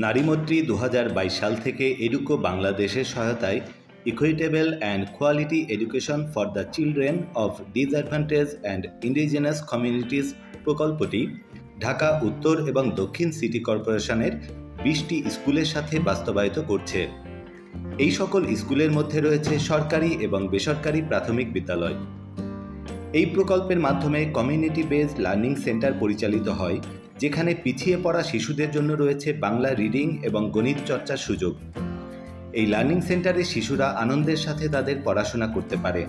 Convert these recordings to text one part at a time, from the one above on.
নারীমৈত্রী 2022 সাল থেকে এডুকো বাংলাদেশের সহায়তায় equitable and quality education for the children of disadvantage and indigenous communities প্রকল্পটি ঢাকা উত্তর এবং দক্ষিণ সিটি কর্পোরেশনের 20টি স্কুলের সাথে বাস্তবায়িত করছে। এই সকল স্কুলের মধ্যে রয়েছে সরকারি এবং বেসরকারি প্রাথমিক বিদ্যালয়। এই প্রকল্পের মাধ্যমে কমিউনিটি বেসড লার্নিং সেন্টার পরিচালিত হয়, যেখানে পিছিয়ে পড়া শিশুদের জন্য রয়েছে বাংলা রিডিং এবং গণিত চর্চার সুযোগ। এই লার্নিং সেন্টারে শিশুরা আনন্দের সাথে তাদের পড়াশোনা করতে পারে।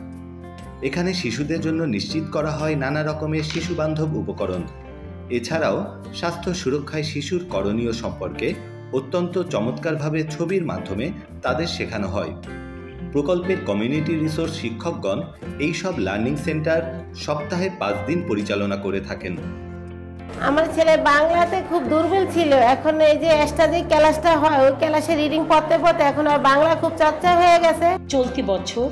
এখানে শিশুদের জন্য নিশ্চিত করা হয় নানা রকমের শিশুবান্ধব উপকরণ। এছাড়াও স্বাস্থ্য সুরক্ষায় শিশুর করণীয় সম্পর্কে অত্যন্ত চমৎকারভাবে ছবির মাধ্যমে তাদের শেখানো হয়। প্রকল্পের কমিউনিটি রিসোর্স শিক্ষকগণ এই সব লার্নিং সেন্টার সপ্তাহে 5 দিন পরিচালনা করে থাকেন। আমার ছেলে বাংলাতে খুব দুর্বল ছিল, এখন এই যে এক্সট্রা যে ক্লাসটা হয় ওই ক্লাসে রিডিং পড়তে পড়তে এখন আর বাংলা খুব চর্চা হয়ে গেছে। চলতি বছর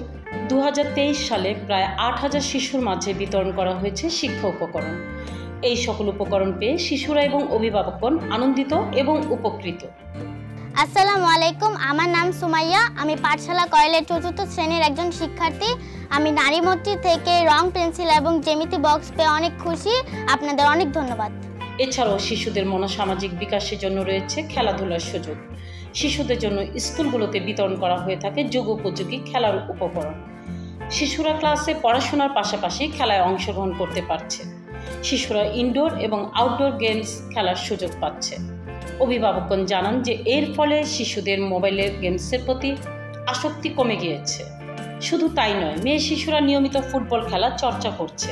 2023 সালে প্রায় 8000 শিশুর মাঝে বিতরণ করা হয়েছে শিক্ষা উপকরণ। এই সকল উপকরণ পেয়ে শিশুরা এবং অভিভাবকগণ আনন্দিত এবং উপকৃত। আসসালামু আলাইকুম, আমার নাম সুমাইয়া। আমি পাঠশালা কয়েলের 4র্থ শ্রেণীর একজন শিক্ষার্থী। আমি নারীমৈত্রী থেকে রং পেন্সিল এবং জ্যামিতি বক্স পেয়ে অনেক খুশি। আপনাদের অনেক ধন্যবাদ। এছাড়াও শিশুদের মনোসামাজিক বিকাশের জন্য রয়েছে খেলাধুলার সুযোগ। শিশুদের জন্য স্কুলগুলোতে বিতরণ করা হয়ে থাকে যুগোপযোগী খেলার উপকরণ। শিশুরা ক্লাসে পড়াশোনার পাশাপাশি খেলায় অংশগ্রহণ করতে পারছে। শিশুরা ইনডোর এবং আউটডোর গেমস খেলার সুযোগ পাচ্ছে। অভিভাবকগণ জানান যে এর ফলে শিশুদের মোবাইলের গেমসের প্রতি আসক্তি কমে গিয়েছে। শুধু তাই নয়, মেয়ে শিশুরা নিয়মিত ফুটবল খেলা চর্চা করছে।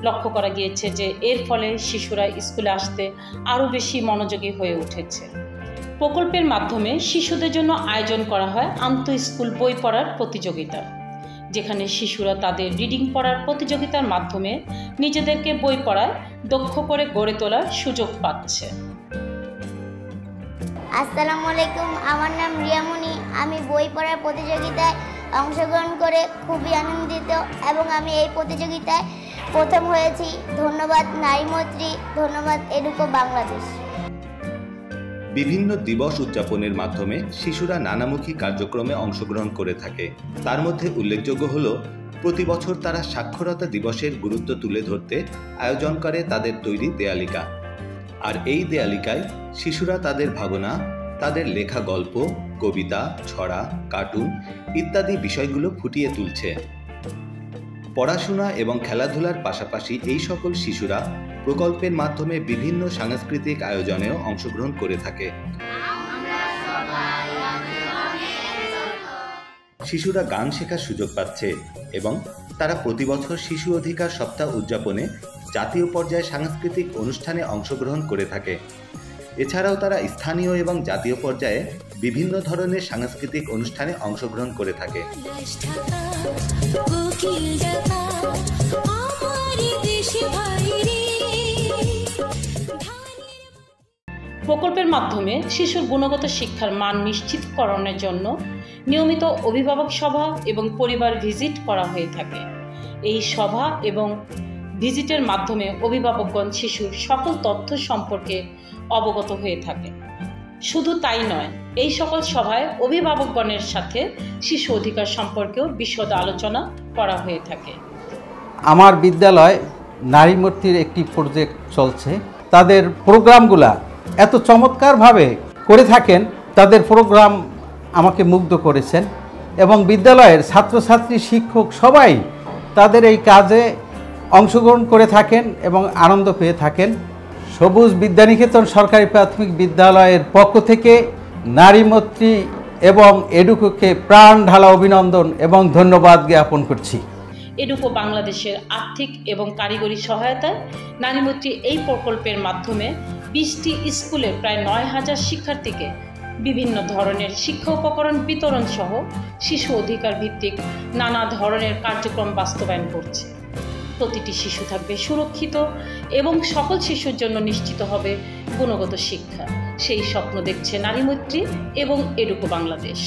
লক্ষ্য করা গিয়েছে যে এর ফলে শিশুরা স্কুলে আসতে আরও বেশি মনোযোগী হয়ে উঠেছে। প্রকল্পের মাধ্যমে শিশুদের জন্য আয়োজন করা হয় আন্তঃস্কুল বই পড়ার প্রতিযোগিতা, যেখানে শিশুরা তাদের রিডিং পড়ার প্রতিযোগিতার মাধ্যমে নিজেদেরকে বই পড়ায় দক্ষ করে গড়ে তোলার সুযোগ পাচ্ছে। আসসালামু আলাইকুম, আমার নাম রিয়ামণি। আমি বই পড়ার প্রতিযোগিতায় অংশগ্রহণ করে খুবই আনন্দিত এবং আমি এই প্রতিযোগিতায় প্রথম হয়েছি। ধন্যবাদ নারীমৈত্রী, ধন্যবাদ এডুকো বাংলাদেশ। বিভিন্ন দিবস উদযাপনের মাধ্যমে শিশুরা নানামুখী কার্যক্রমে অংশগ্রহণ করে থাকে। তার মধ্যে উল্লেখযোগ্য হল প্রতি বছর তারা সাক্ষরতা দিবসের গুরুত্ব তুলে ধরতে আয়োজন করে তাদের তৈরি দেয়ালিকা। আর এই দেয়ালিকায় শিশুরা তাদের ভাবনা, তাদের লেখা গল্প, কবিতা, ছড়া, কার্টুন ইত্যাদি বিষয়গুলো ফুটিয়ে তুলছে। পড়াশোনা এবং খেলাধুলার পাশাপাশি এই সকল শিশুরা প্রকল্পের মাধ্যমে বিভিন্ন সাংস্কৃতিক আয়োজনেও অংশগ্রহণ করে থাকে। শিশুরা গান শেখার সুযোগ পাচ্ছে এবং তারা প্রতি বছর শিশু অধিকার সপ্তাহ উদযাপনে জাতীয় পর্যায়ে সাংস্কৃতিক অনুষ্ঠানে অংশগ্রহণ করে থাকে। এছাড়াও তারা স্থানীয় এবং জাতীয় পর্যায়ে বিভিন্ন ধরনের সাংস্কৃতিক অনুষ্ঠানে অংশগ্রহণ করে থাকে। প্রকল্পের মাধ্যমে শিশুর গুণগত শিক্ষার মান নিশ্চিতকরণের জন্য নিয়মিত অভিভাবক সভা এবং পরিবার ভিজিট করা হয়ে থাকে। এই সভা এবং ভিজিটের মাধ্যমে অভিভাবকগণ শিশুর সকল তথ্য সম্পর্কে অবগত হয়ে থাকে। শুধু তাই নয়, এই সকল সভায় অভিভাবকগণের সাথে শিশু অধিকার সম্পর্কেও বিশদ আলোচনা করা হয়ে থাকে। আমার বিদ্যালয় নারীমৈত্রীর একটি প্রজেক্ট চলছে। তাদের প্রোগ্রামগুলা এত চমৎকারভাবে করে থাকেন, তাদের প্রোগ্রাম আমাকে মুগ্ধ করেছেন এবং বিদ্যালয়ের ছাত্রছাত্রী, শিক্ষক সবাই তাদের এই কাজে অংশগ্রহণ করে থাকেন এবং আনন্দ পেয়ে থাকেন। সবুজ বিদ্যানিকেতন সরকারি প্রাথমিক বিদ্যালয়ের পক্ষ থেকে নারীমৈত্রী এবং এডুকোকে প্রাণ ঢালা অভিনন্দন এবং ধন্যবাদ জ্ঞাপন করছি। এডুকো বাংলাদেশের আর্থিক এবং কারিগরি সহায়তায় নারীমৈত্রী এই প্রকল্পের মাধ্যমে 20টি স্কুলের প্রায় 9000 শিক্ষার্থীকে বিভিন্ন ধরনের শিক্ষা উপকরণ বিতরণ সহ শিশু অধিকার ভিত্তিক নানা ধরনের কার্যক্রম বাস্তবায়ন করছে। প্রতিটি শিশু থাকবে সুরক্ষিত এবং সকল শিশুর জন্য নিশ্চিত হবে গুণগত শিক্ষা। সেই স্বপ্ন দেখছে নারীমৈত্রী এবং এডুকো বাংলাদেশ।